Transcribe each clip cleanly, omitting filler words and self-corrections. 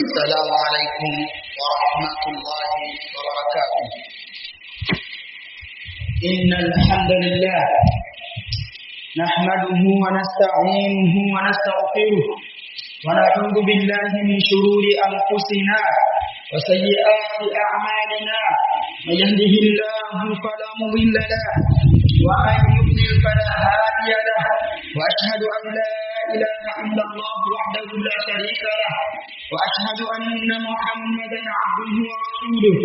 السلام عليكم ورحمة الله وبركاته. إن الحمد لله نحمده ونستعينه ونستغفره ونعوذ بالله من شرور أنفسنا وسيئات أعمالنا. من يهده الله فلا مضل له ومن يضلل فلا هادي له. وأشهد أن لا إله إلا الله وحده لا شريك له وأشهد أن محمدا عبده ورسوله.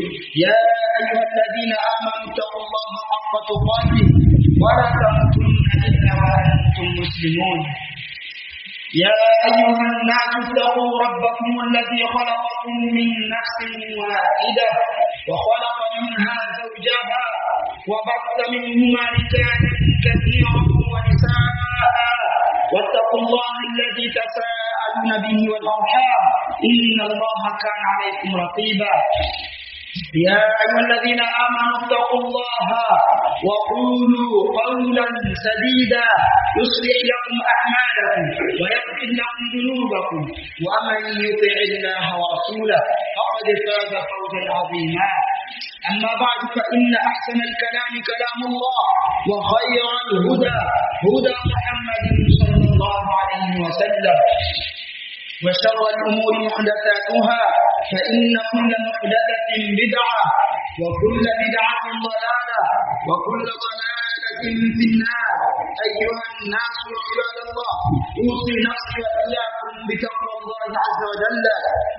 يا أيها الذين آمنوا اتقوا الله حق تقاته ولا تموتن إلا وأنتم مسلمون. يا أيها الناس اتقوا ربكم الذي خلقكم من نفس واحدة وخلق منها زوجها وبث منهما رجالا كثيرا ونساء واتقوا الله الذي تساءلون به والأرحام إن الله كان عليكم رقيبا. يا أيها الذين آمنوا اتقوا الله وقولوا قولا سديدا يصلح لكم أعمالكم ويغفر لكم ذنوبكم ومن يطع الله ورسوله فقد فاز فوزا عظيما. أما بعد فإن أحسن الكلام كلام الله وخير الهدى هدى محمد صلى الله عليه وسلم وشر الأمور محدثاتها فإن كل محدثة بدعة وكل بدعة ضلالة وكل ضلالة في النار. أيها الناس عباد الله، أوصي نفسي وإياكم بتقوى الله عز وجل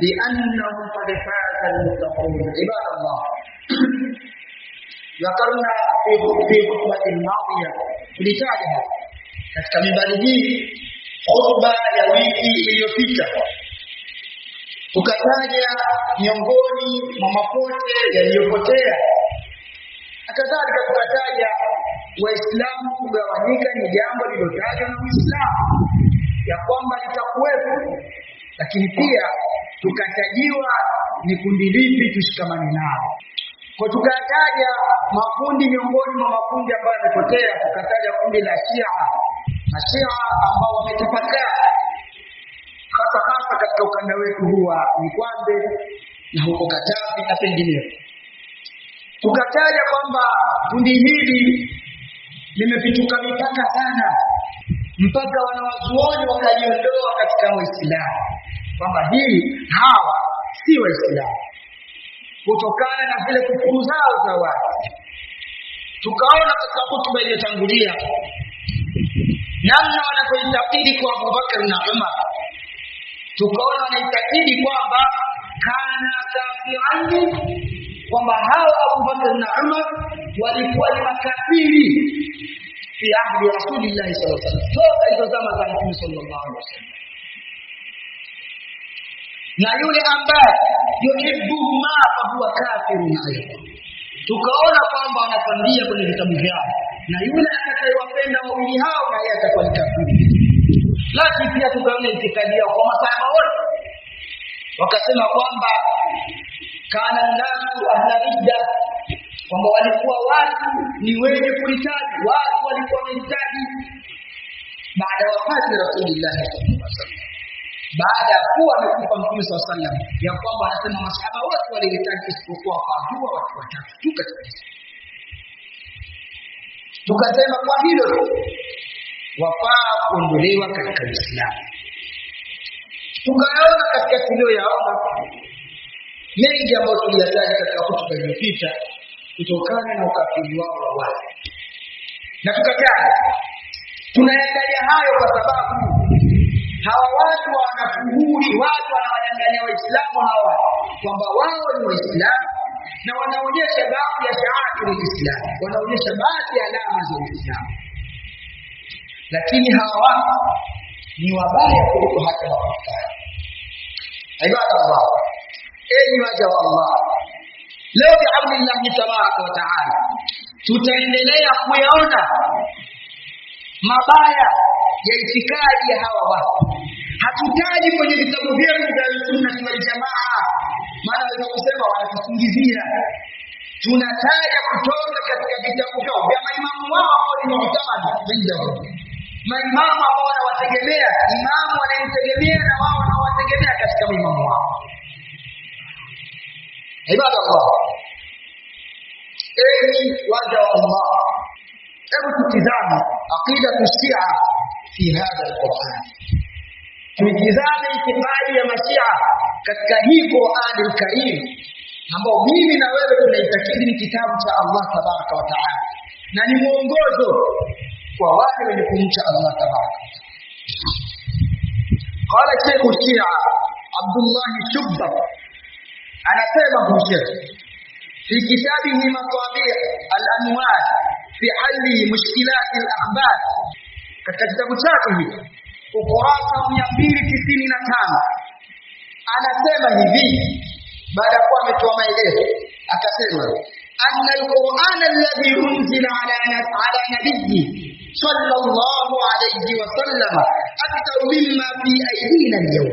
لأنه قد فاز المتقون. عباد الله، ذكرنا في خطبة الماضية لتعلمها katika mimbari hii khutba ya wiki iliyopita tukataja miongoni mwa mapote yaliyopotea. Kadhalika tukataja Waislamu kugawanyika ni jambo lilotajwa na Uislamu ya kwamba litakuwepo, lakini pia tukatajiwa ni kundi lipi tushikamane nalo. Kwa tukataja makundi miongoni mwa makundi ambayo yamepotea, tukataja kundi la Shia. Mashia ambao wametapakaa hasa katika ukanda wetu huu wa Mkwande na huko Katavi na penginepo. Tukataja kwamba kundi hili limepituka mipaka sana mpaka wanawazuoni wakaliondoa katika Uislamu kwamba hawa si Waislamu kutokana na zile kufuru zao za watu. Tukaona katika hotuba iliyotangulia namna wanapoitakidi kwa Abu Bakar na Umar. Tukaona wanaitakidi kwamba kana kafirani, kwamba hao Abu Bakar na Umar walikuwa ni makafiri fi ahdi Rasulillah sallallahu alaihi wasallam, toka hizo zama za Mtume sallallahu alaihi wasallam. Na yule ambaye yuhibbuhu ma fa huwa kafirun aidan, tukaona kwamba wanatambia kwenye vitabu vyao, na yule atakayewapenda wawili hao na yeye atakuwa ni kafiri. Lakini pia tukaona itikadi yao kwa masahaba wote, wakasema kwamba kana nasu ahla ridda, kwamba walikuwa watu ni wenye kuhitaji, watu walikuwa wanahitaji baada ya wafati Rasulullah sallallahu alaihi wasallam, baada ya kuwa amekufa Mtume sallallahu alaihi wasallam, ya kwamba anasema masahaba wote walihitaji isipokuwa wajua watu watatu tu katika Islam. Tukasema kwa hilo wafaa kuondolewa katika Uislamu. Tukaona katika tuliyoyaona mengi ambayo tuliyataja katika hotuba iliyopita kutokana na ukafiri wao wa wazi, na tukataja tunayataja hayo kwa sababu hawa watu wanatuhuri, watu wanawadanganya Waislamu hawa kwamba wao ni Waislamu, na wanaonyesha baadhi ya shairi ya Uislamu, wanaonyesha baadhi ya alama za Uislamu, lakini hawa ni wabaya kuliko hata wakafiri. Ibada Allah, enyi waja wa Allah, leo bi'awnillah tabaraka wa ta'ala tutaendelea kuyaona mabaya ya itikadi ya hawa watu. Hatutaji kwenye vitabu vyetu vya Sunna wal Jamaa, maana waweza kusema wanatusingizia. Tunataja kutoka katika vitabu vyao vya maimamu wao ambao ni muhtamadi, maimamu ambao wanawategemea, imamu wanamtegemea na wao wanawategemea katika maimamu wao. Ibadallah, enyi waja wa Allah, hebu tutizame aqidatu Shia fi hadha al-Qur'an. Tutizame itikadi ya Mashia katika hii Qur'an al-Karim ambao mimi na wewe tunaitakidi ni kitabu cha Allah tabaraka wa taala na ni mwongozo kwa wale wenye kumcha Allah tabaraka. Qala Sheikh Shia Abdullah Shubba anasema huyo في كتابه مطابع الأنوار في حل مشكلات الأخبار katika kitabu chake ukurasa 295 anasema hivi baada ya kuwa ametoa maelezo akasema anna al-Qur'an alladhi unzila ala nabiyyi sallallahu alayhi wa sallam akthar mimma fi aydina al-yawm.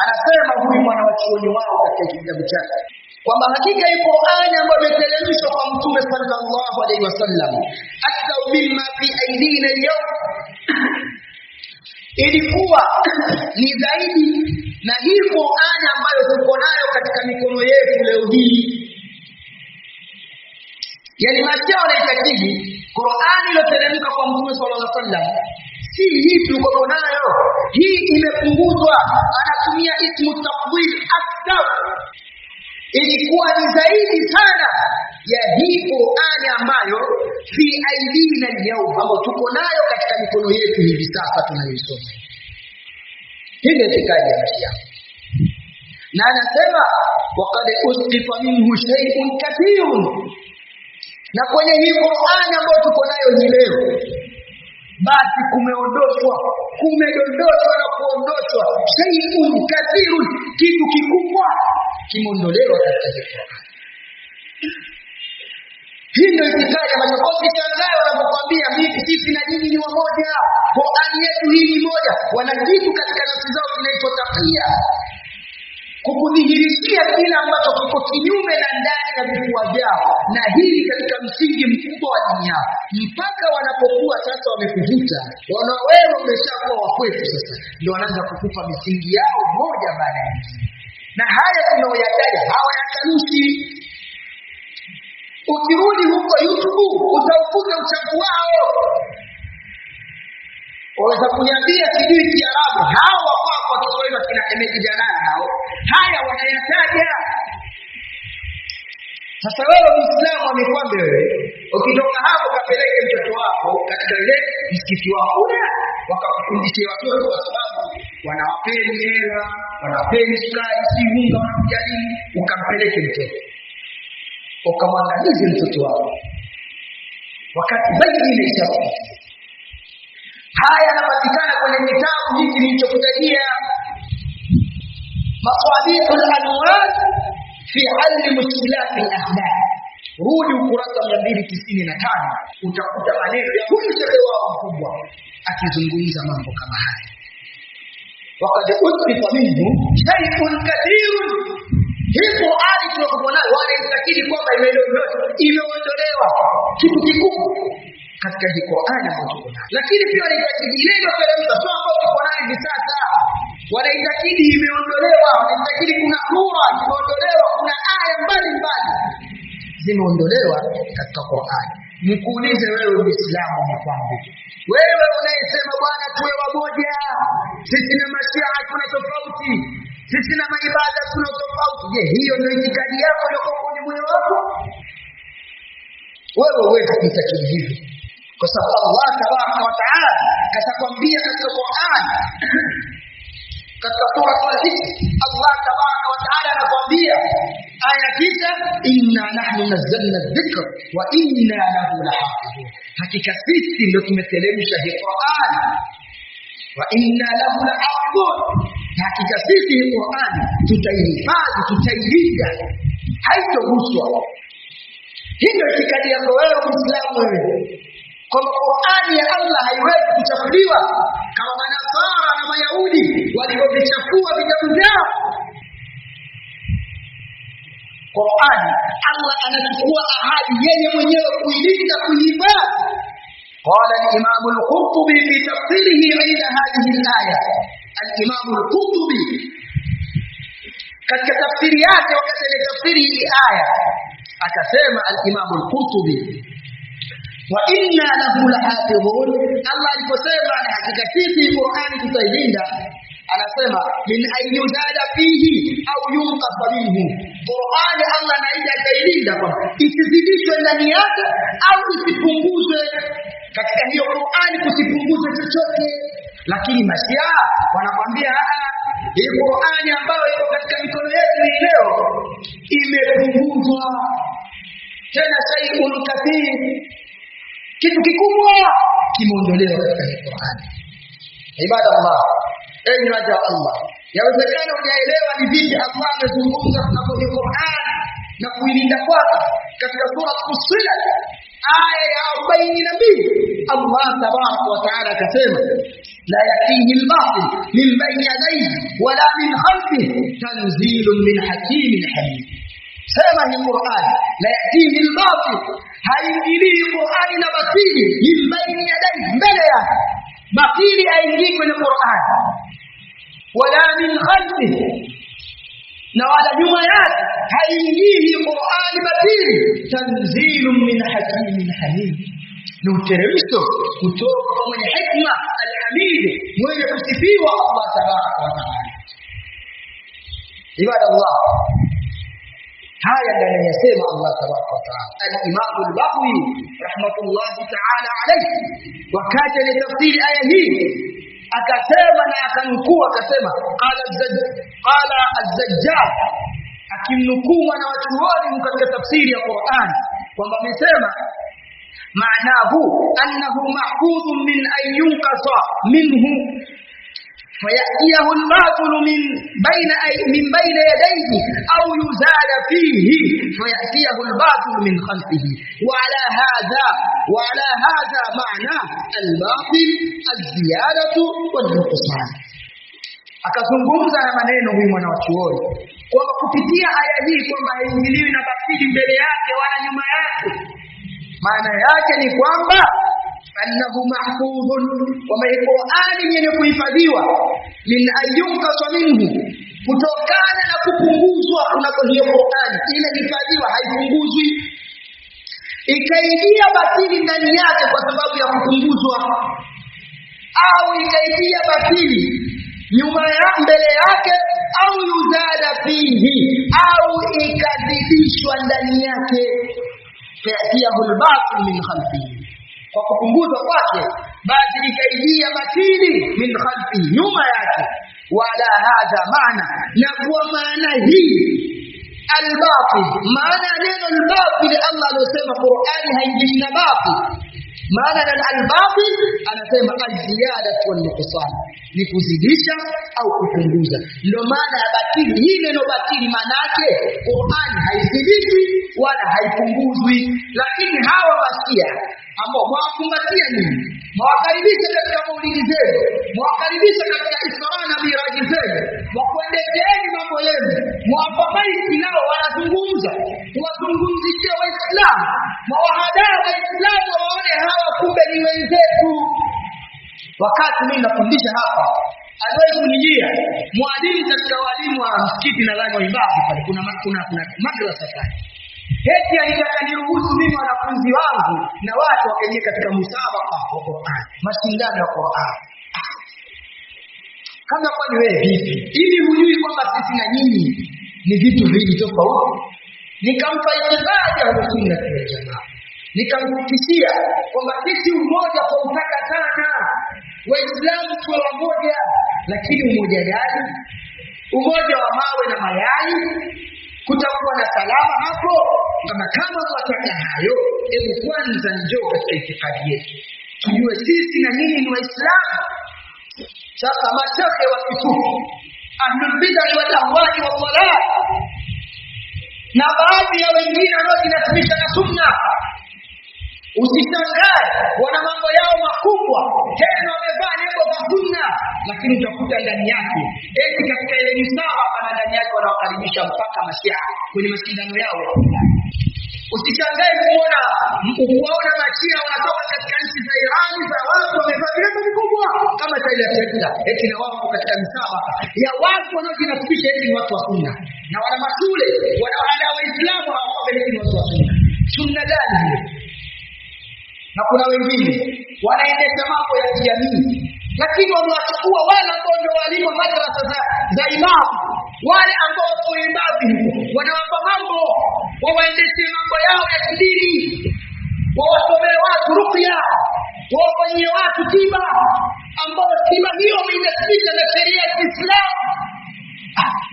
Anasema huyu mwana wa chuoni wao katika kitabu chake kwamba hakika hii Qur'an ambayo imeteremshwa kwa Mtume sallallahu alayhi wasallam akthar mimma fi aydina al-yawm, ilikuwa ni zaidi na hii Qur'an ambayo tuko nayo katika mikono yetu leo hii. Yani Mashia wanaitakidi Qur'an iliyoteremka kwa Mtume sallallahu alayhi wasallam si hii tuko nayo, hii imepunguzwa. Anatumia ismu tafdhil akthar, ilikuwa ni zaidi sana ya hii Qur'an ambayo fi aidina leo ambayo tuko nayo katika mikono yetu hivi sasa tunayoisoma. Hii ni itikadi ya Mashia. Na anasema waqad usqifa minhu shay'un kathirun, na kwenye hii Qur'an ambayo tuko nayo hii leo basi kumedondoshwa na kuondoshwa shay'un kathirun, kitu kikubwa kimeondolewa katika hii Qur'an. Hii ndio itikadi ya Mashia. Shangae wanapokuambia mimi sisi na nyinyi ni wamoja, Qur'an yetu hii ni moja, wana kitu katika nafsi zao kinaitwa takia, kukudhihirishia kila ambacho kiko kinyume na ndani ya vifua vyao, na hii katika msingi mkubwa wa dini yao. Mpaka wanapokuwa sasa wamekuvuta, wana wewe umeshakuwa wa kwetu, sasa ndio wanaanza kukupa misingi yao moja baada ya nyingine. Na haya tunaoyataja hawayatanushi. Ukirudi huko YouTube utaukuta uchafu wao. Waweza kuniambia sijui Kiarabu, hawa kwa Kiswahili kina Emeji Jalala hao, haya wanayataja. Sasa wewe Muislamu amekwambia wewe ukitoka hapo kapeleke mtoto wako katika ile msikiti wako wakakufundishia watoto, kwa sababu wanawapeni hela, wanawapeni sukari, si unga, wanakujadili, ukampeleke mtoto ukamwangalize mtoto wako wakati zaidi imeshakuwa. Haya yanapatikana kwenye kitabu hiki nilichokutajia Masabihul Anwar fi halli mushkilat al-akhlaq. Rudi ukurasa 295 utakuta maneno ya huyu shehe wao mkubwa akizungumza mambo kama haya. Waqad usrifa minhu shay'un kathirun. Hii Qur'an tunakuona wanaitakidi kwamba imeondolewa kitu kikubwa katika hii Qur'an ambayo tuko nayo. Lakini pia wanaitakidi ile iliyoteremka sio ambayo tuko nayo hivi sasa. Wanaitakidi imeondolewa, wanaitakidi kuna sura imeondolewa, kuna aya mbalimbali zimeondolewa katika Qur'an. Nikuulize wewe Muislamu, nikwambie wewe unayesema bwana tuwe wamoja, sisi na Mashia hatuna tofauti, sisi na maibada tuna tofauti, je, hiyo ndio itikadi yako ndio kwenye moyo wako? Wewe huwezi kuitakidi hivyo, kwa sababu Allah tabaraka wa taala katakwambia katika Qur'an katika sura al-Hijr, Allah tabaraka wa taala anakuambia aya 9, inna nahnu nazzalna adh-dhikra wa inna lahu lahafidhun, hakika sisi ndio tumeteremsha hii Qur'an, wa inna lahu lahafidhun, hakika sisi hii Qur'an tutaihifadhi, tutailinda, haitoguswa. Hii ndio itikadi yako wewe Muislamu, wewe kwamba Qur'an ya Allah haiwezi kuchafuliwa kama Manasara na Mayahudi walivyovichafua vitabu vyao. Qur'an Allah anachukua ahadi yeye mwenyewe kuilinda, kuihifadhi. Qala al-Imam al-Qurtubi fi tafsirihi 'inda hadhihi al-aya. Al-Imam al-Qurtubi katika tafsiri yake wakati ile tafsiri hii aya akasema al-Imam al-Qurtubi wa inna lahu lahafidhun. Allah aliposema na hakika sisi Qur'ani tutailinda, anasema min ayyuzada fihi au yunqas minhu. Qur'ani Allah anaida atailinda kwa isizidishwe ndani yake au isipunguzwe katika hiyo Qur'ani, kusipunguzwe chochote. Lakini Mashia wanakwambia hii Qur'ani ambayo iko katika mikono yetu leo imepunguzwa, tena shay'un kathir, kitu kikubwa kimeondolewa katika Qur'ani. Ibada Allah, enyi waja wa Allah, yawezekana hujaelewa ni vipi Allah amezungumza kuhusu Qur'an na kuilinda kwake. Katika sura Fussilat aya ya 42 Allah tabaraka wa taala akasema la yatihi al-batil min bayni yadayhi wala min khalfihi tanzilun min hakimin hamid. Sema hii Qur'an la yatihi al-batil, haingilii Qur'ani na batili, min bayni yadayhi, mbele yake batili haingii kwenye Qur'an, wala min khalfihi, na wala nyuma yake haingii Qur'ani batili. Tanzilun min hakimin hamid, ni uteremsho kutoka kwa mwenye hikma al-hamid, mwenye kusifiwa Allah tabaraka wa taala. Ibada Allah, haya ndio anayosema Allah tabaraka wa taala. Al-Imam al-Baghawi rahmatullahi taala alayhi wakati ni tafsiri aya hii akasema na akanukuu akasema qala az-Zajjaj, akimnukuu na wachuoni katika tafsiri ya Qur'an kwamba amesema maanahu annahu mahfudhun min an yunqasa minhu فيأتيه الباطل من بين يديه أو يزال فيه فيأتيه الباطل من خلفه. وعلى هذا معنى الباطل الزيادة والنقصان. Akazungumza na maneno huyu mwanachuoni kwamba kupitia aya hii kwamba haingiliwi na batili mbele yake wala nyuma yake, maana yake ni kwamba annahu mahfudhun, wa Qur'ani yenye kuhifadhiwa, min ayyunkasa minhu, kutokana na kupunguzwa kunako hiyo Qur'ani ile hifadhiwa haipunguzwi, ikaingia batili ndani yake kwa sababu ya kupunguzwa, au ikaingia batili nyuma ya mbele yake, au yuzada fihi, au ikazidishwa ndani yake, fayatiyahu al-batil min khalfihi, kwa kupunguzwa kwake basi ikaingia batili min khalfihi, nyuma yake. Wala hadha maana, na kwa maana hii al-batil, maana neno al-batil Allah aliyosema Qur'ani haingii na batil, maana na al-batil anasema al-ziyada wal nuqsan, ni kuzidisha au kupunguza. Ndio maana ya batili. Hii neno batili maana yake Qur'ani haizidishwi wala haipunguzwi. Lakini hawa Mashia ambao mwakumbatia nini, mwakaribisha katika maulidi zenu, mwakaribisha katika Isra na Miraj zenu, mwakuendezeeni mambo yenu, mwapabaiki nao wanazungumza, wazungumzishia Waislamu, mwawahadaa Waislamu waone hawa kumbe ni wenzetu. Wakati mimi nafundisha hapa, aliwahi kunijia mwalimu katika walimu wa msikiti na lani wa Ibaki pale, kuna madrasa pale. Eti alitaka niruhusu mimi wanafunzi wangu na watu wakaingia katika musabaka wa Qur'an, mashindano ya Qur'an. Kama kwani wewe vipi? Ili hujui kwamba sisi na nyinyi ni vitu viwili tofauti? Nikampa itikadi ya Sunna wal Jamaa, nikamfikishia kwamba sisi umoja kwa utaka sana Waislamu tuwe wamoja. Lakini umoja gani? Umoja wa mawe na mayai? Kutakuwa na salama hapo? Kama tunataka hayo, hebu kwanza njoo katika itikadi yetu, tujue sisi na nyinyi ni Waislamu. Sasa mashaikh wa kisufi, ahlul bid'ah wal ahwa'i wal dhalal, na baadhi ya wengine wanaojinasibisha na sunna, usishangae wana mambo yao makubwa, tena wamevaa nembo za sunna, lakini utakuta ndani yake eti katika ile misabaka na ndani yake wanawakaribisha mpaka Mashia kwenye mashindano yao. Usishangae kuona Mashia wanatoka katika nchi za Iran za watu wamevaa nembo kubwa kama ile ya Shekta, eti na wao katika misabaka ya watu wanaojinasibisha eti ni watu wa sunna. na wana mashule wanaoandaa Waislamu hawapeleki watu wa sunna. Sunna gani hiyo? Na kuna wengine wanaendesha mambo ya kijamii, lakini wamewachukua wale ambao ndio walimu madrasa za imamu, wale ambao wako imbabi, wanawapa mambo wawaendeshe mambo yao ya kidini, wawasomee watu ruqya, wawafanyie watu tiba ambao tiba hiyo imesika na sheria ya Kiislamu.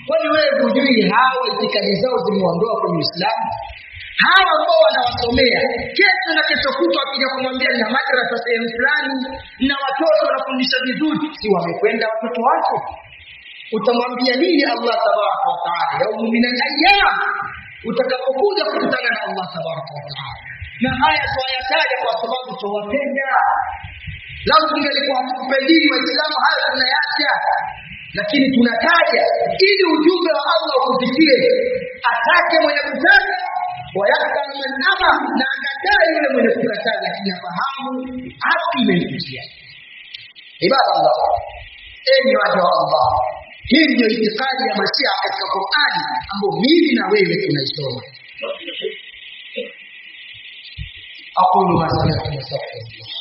Kwani wewe hujui hao itikadi zao zimeondoa kwenye Uislamu? Hawa ambao wanawasomea kesho na kesho kutwa akija kumwambia na madrasa sehemu fulani na watoto wanafundisha vizuri, si wamekwenda watoto wako? Utamwambia nini Allah tabaraka wa taala yaumu minal ayyam utakapokuja kukutana na Allah tabaraka wa taala? Na haya tuyataja kwa sababu tuwapenda. Lao tungelikuwa hatukupendi Waislamu haya tunayaacha, lakini tunataja ili ujumbe wa Allah ukufikie. Atake mwenye kutaka wayaka man aba, na akataa yule mwenye kukataa, lakini afahamu haki imemfikia. Ibadallah, enyi waja wa Allah, hii ndio itikadi ya Mashia katika Qur'ani ambayo mimi na wewe tunaisoma. Aqulu ma sami'tum astaghfirullah.